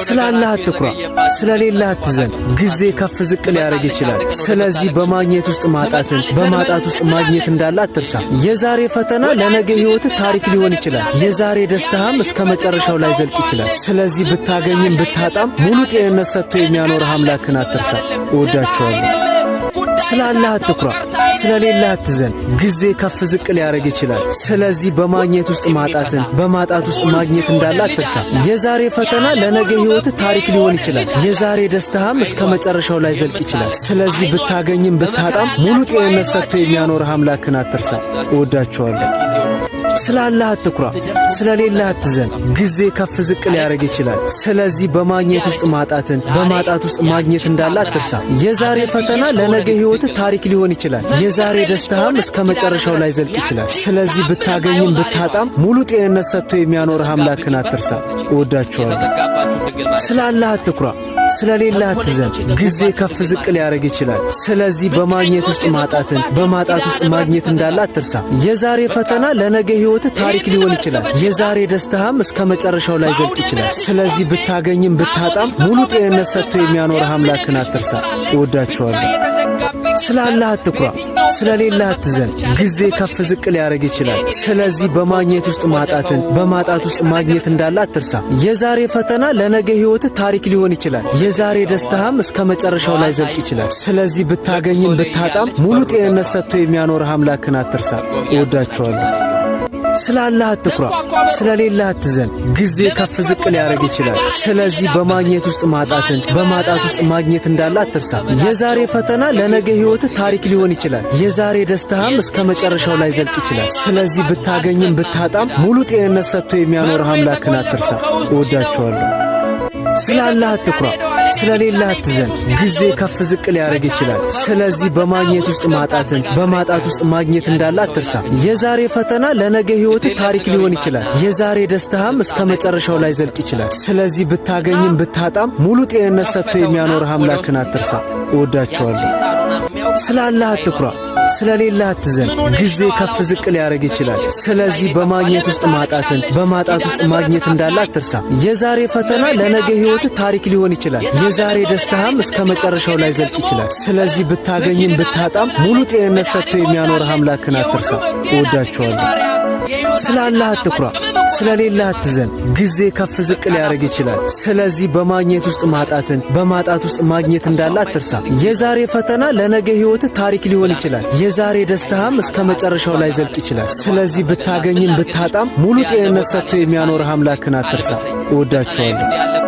ስላላህ አትኩራ፣ ስለሌላ አትዘን። ጊዜ ከፍ ዝቅ ሊያረግ ይችላል። ስለዚህ በማግኘት ውስጥ ማጣትን፣ በማጣት ውስጥ ማግኘት እንዳለ አትርሳ። የዛሬ ፈተና ለነገ ሕይወት ታሪክ ሊሆን ይችላል። የዛሬ ደስታህም እስከ መጨረሻው ላይ ዘልቅ ይችላል። ስለዚህ ብታገኝም ብታጣም ሙሉ ጤንነት ሰጥቶ የሚያኖርህ አምላክን አትርሳ። እወዳችኋለሁ። ስላላህ አትኩራ፣ ስለሌላ አትዘን። ጊዜ ከፍ ዝቅ ሊያረግ ይችላል። ስለዚህ በማግኘት ውስጥ ማጣትን፣ በማጣት ውስጥ ማግኘት እንዳለ አትርሳ። የዛሬ ፈተና ለነገ ሕይወት ታሪክ ሊሆን ይችላል። የዛሬ ደስታህም እስከ መጨረሻው ላይ ዘልቅ ይችላል። ስለዚህ ብታገኝም ብታጣም ሙሉ ጤንነት ሰጥቶ የሚያኖርህ አምላክን አትርሳ። እወዳችኋለሁ። ስላላህ አትኩራ፣ ስለሌላ አትዘን። ጊዜ ከፍ ዝቅ ሊያረግ ይችላል። ስለዚህ በማግኘት ውስጥ ማጣትን፣ በማጣት ውስጥ ማግኘት እንዳለ አትርሳ። የዛሬ ፈተና ለነገ ሕይወት ታሪክ ሊሆን ይችላል። የዛሬ ደስታህም እስከ መጨረሻው ላይ ዘልቅ ይችላል። ስለዚህ ብታገኝም ብታጣም ሙሉ ጤንነት ሰጥቶ የሚያኖርህ አምላክን አትርሳ። እወዳችኋለሁ። ስላላህ አትኩራ፣ ስለሌላ አትዘን። ጊዜ ከፍ ዝቅ ሊያረግ ይችላል። ስለዚህ በማግኘት ውስጥ ማጣትን፣ በማጣት ውስጥ ማግኘት እንዳለ አትርሳ። የዛሬ ፈተና ለነገ ሕይወት ታሪክ ሊሆን ይችላል። የዛሬ ደስታህም እስከ መጨረሻው ላይ ዘልቅ ይችላል። ስለዚህ ብታገኝም ብታጣም ሙሉ ጤንነት ሰጥቶ የሚያኖርህ አምላክን አትርሳ። እወዳችኋለሁ። ስላላህ አትኩራ፣ ስለሌላ አትዘን። ጊዜ ከፍ ዝቅ ሊያረግ ይችላል። ስለዚህ በማግኘት ውስጥ ማጣትን፣ በማጣት ውስጥ ማግኘት እንዳለ አትርሳ። የዛሬ ፈተና ለነገ ሕይወት ታሪክ ሊሆን ይችላል። የዛሬ ደስታህም እስከ መጨረሻው ላይ ዘልቅ ይችላል። ስለዚህ ብታገኝም ብታጣም ሙሉ ጤንነት ሰጥቶ የሚያኖርህ አምላክን አትርሳ። እወዳችኋለሁ። ስላላህ አትኩራ፣ ስለሌላ አትዘን። ጊዜ ከፍ ዝቅ ሊያረግ ይችላል። ስለዚህ በማግኘት ውስጥ ማጣትን፣ በማጣት ውስጥ ማግኘት እንዳለ አትርሳ። የዛሬ ፈተና ለነገ ሕይወት ታሪክ ሊሆን ይችላል። የዛሬ ደስታህም እስከ መጨረሻው ላይ ዘልቅ ይችላል። ስለዚህ ብታገኝም ብታጣም ሙሉ ጤንነት ሰጥቶ የሚያኖርህ አምላክን አትርሳ። እወዳችኋለሁ። ስላላህ አትኩራ፣ ስለሌላ አትዘን። ጊዜ ከፍ ዝቅ ሊያረግ ይችላል። ስለዚህ በማግኘት ውስጥ ማጣትን፣ በማጣት ውስጥ ማግኘት እንዳለ አትርሳ። የዛሬ ፈተና ለነገ ሕይወት ታሪክ ሊሆን ይችላል። የዛሬ ደስታህም እስከ መጨረሻው ላይ ዘልቅ ይችላል። ስለዚህ ብታገኝም ብታጣም ሙሉ ጤንነት ሰጥቶ የሚያኖርህ አምላክን አትርሳ። እወዳችኋለሁ። ስላላህ አትኩራ፣ ስለሌላ አትዘን። ጊዜ ከፍ ዝቅ ሊያረግ ይችላል። ስለዚህ በማግኘት ውስጥ ማጣትን፣ በማጣት ውስጥ ማግኘት እንዳለ አትርሳ። የዛሬ ፈተና ለነገ ሕይወት ታሪክ ሊሆን ይችላል። የዛሬ ደስታህም እስከ መጨረሻው ላይ ዘልቅ ይችላል። ስለዚህ ብታገኝም ብታጣም ሙሉ ጤንነት ሰጥቶ የሚያኖርህ አምላክን አትርሳ። እወዳችኋለሁ። ስላላህ አትኩራ፣ ስለሌላ አትዘን። ጊዜ ከፍ ዝቅ ሊያረግ ይችላል። ስለዚህ በማግኘት ውስጥ ማጣትን፣ በማጣት ውስጥ ማግኘት እንዳለ አትርሳ። የዛሬ ፈተና ለነገ ሕይወት ታሪክ ሊሆን ይችላል። የዛሬ ደስታህም እስከ መጨረሻው ላይ ዘልቅ ይችላል። ስለዚህ ብታገኝም ብታጣም ሙሉ ጤንነት ሰጥቶ የሚያኖርህ አምላክን አትርሳ። እወዳችኋለሁ።